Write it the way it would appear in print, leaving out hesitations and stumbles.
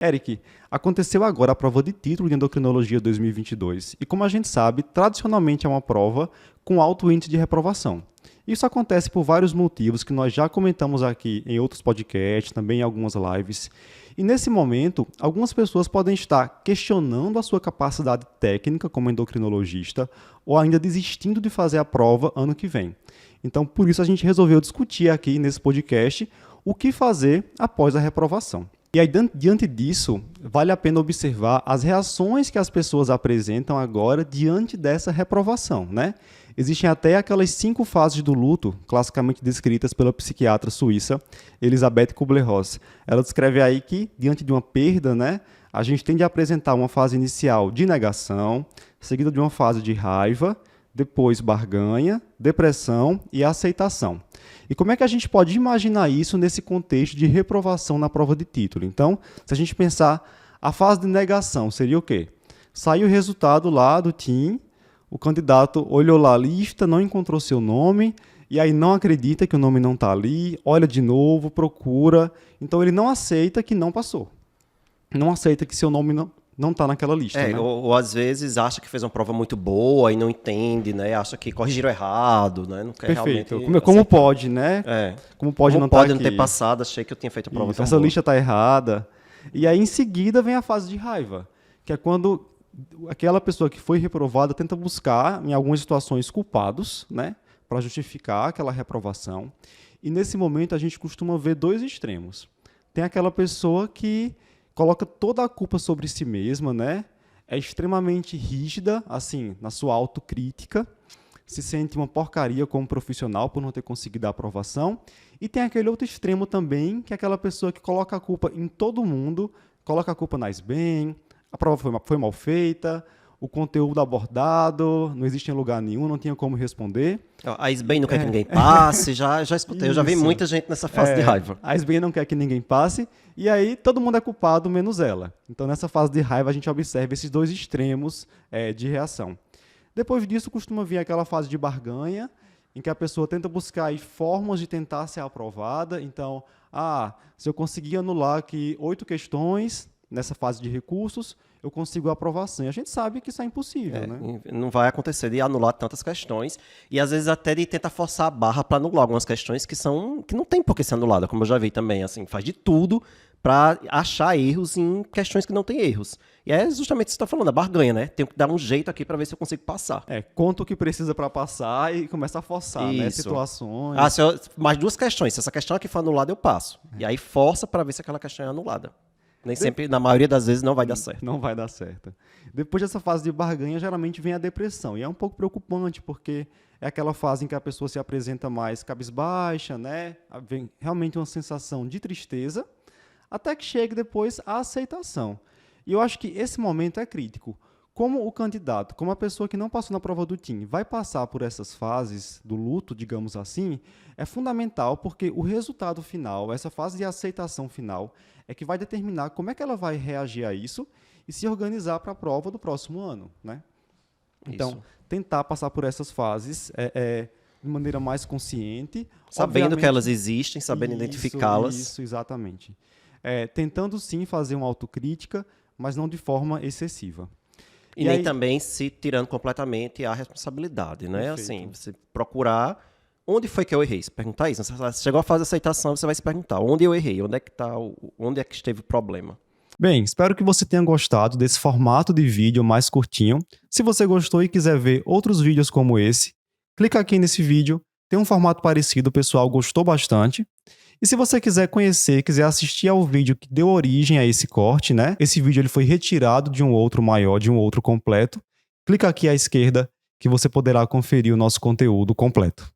Eric, aconteceu agora a prova de título de endocrinologia 2022 e, como a gente sabe, tradicionalmente é uma prova com alto índice de reprovação. Isso acontece por vários motivos que nós já comentamos aqui em outros podcasts, também em algumas lives. E nesse momento, algumas pessoas podem estar questionando a sua capacidade técnica como endocrinologista ou ainda desistindo de fazer a prova ano que vem. Então, por isso a gente resolveu discutir aqui nesse podcast o que fazer após a reprovação. E aí, diante disso, vale a pena observar as reações que as pessoas apresentam agora diante dessa reprovação, né? Existem até aquelas 5 fases do luto, classicamente descritas pela psiquiatra suíça Elisabeth Kubler-Ross. Ela descreve aí que, diante de uma perda, né, a gente tende a apresentar uma fase inicial de negação, seguida de uma fase de raiva, depois barganha, depressão e aceitação. E como é que a gente pode imaginar isso nesse contexto de reprovação na prova de título? Então, se a gente pensar, a fase de negação seria o quê? Saiu o resultado lá do TIM, o candidato olhou lá a lista, não encontrou seu nome, e aí não acredita que o nome não está ali, olha de novo, procura, então ele não aceita que não passou. Não aceita que seu nome não está naquela lista. Né? Ou às vezes acha que fez uma prova muito boa e não entende, né? Acha que corrigiram errado, né? Não quer Perfeito. realmente Como pode, né? Como pode não não pode tá não aqui? ter passado, achei que eu tinha feito a prova Isso, tão essa boa. lista está errada. E aí, em seguida, vem a fase de raiva, que é quando aquela pessoa que foi reprovada tenta buscar, em algumas situações, culpados, né? Para justificar aquela reprovação. E nesse momento, a gente costuma ver 2 extremos. Tem aquela pessoa que coloca toda a culpa sobre si mesma, né? É extremamente rígida, assim, na sua autocrítica, se sente uma porcaria como profissional por não ter conseguido a aprovação. E tem aquele outro extremo também, que é aquela pessoa que coloca a culpa em todo mundo, coloca a culpa na SBEM, a prova foi mal feita, o conteúdo abordado, não existe em lugar nenhum, não tinha como responder. A SBEM não quer que ninguém passe, já escutei, eu já vi muita gente nessa fase de raiva. A SBEM não quer que ninguém passe, e aí todo mundo é culpado, menos ela. Então, nessa fase de raiva, a gente observa esses 2 extremos de reação. Depois disso, costuma vir aquela fase de barganha, em que a pessoa tenta buscar aí formas de tentar ser aprovada. Então, se eu conseguir anular aqui 8 questões nessa fase de recursos, eu consigo a aprovação. E a gente sabe que isso é impossível, né? Não vai acontecer de anular tantas questões e às vezes até de tentar forçar a barra para anular algumas questões que não tem por que ser anulada, como eu já vi também, assim, faz de tudo para achar erros em questões que não tem erros. E é justamente isso que você está falando, a barganha, né? Tenho que dar um jeito aqui para ver se eu consigo passar. Conta o que precisa para passar e começa a forçar, né? Situações. Mais 2 questões, se essa questão aqui for anulada, eu passo. E aí força para ver se aquela questão é anulada. Nem sempre, na maioria das vezes, não vai dar certo. Não vai dar certo. Depois dessa fase de barganha, geralmente vem a depressão. E é um pouco preocupante, porque é aquela fase em que a pessoa se apresenta mais cabisbaixa, né? Vem realmente uma sensação de tristeza, até que chegue depois a aceitação. E eu acho que esse momento é crítico. Como o candidato, como a pessoa que não passou na prova do TIM, vai passar por essas fases do luto, digamos assim, é fundamental porque o resultado final, essa fase de aceitação final, é que vai determinar como é que ela vai reagir a isso e se organizar para a prova do próximo ano, né? Então, tentar passar por essas fases de maneira mais consciente. Sabendo que elas existem, sabendo identificá-las. Isso, exatamente. Tentando, sim, fazer uma autocrítica, mas não de forma excessiva. E nem aí, também se tirando completamente a responsabilidade, né? Perfeito. Assim, você procurar onde foi que eu errei. Se perguntar isso, você chegou à fase de aceitação, você vai se perguntar onde eu errei, onde é que esteve o problema. Bem, espero que você tenha gostado desse formato de vídeo mais curtinho. Se você gostou e quiser ver outros vídeos como esse, clica aqui nesse vídeo. Tem um formato parecido, o pessoal gostou bastante. E se você quiser conhecer, quiser assistir ao vídeo que deu origem a esse corte, né? Esse vídeo ele foi retirado de um outro maior, de um outro completo. Clica aqui à esquerda que você poderá conferir o nosso conteúdo completo.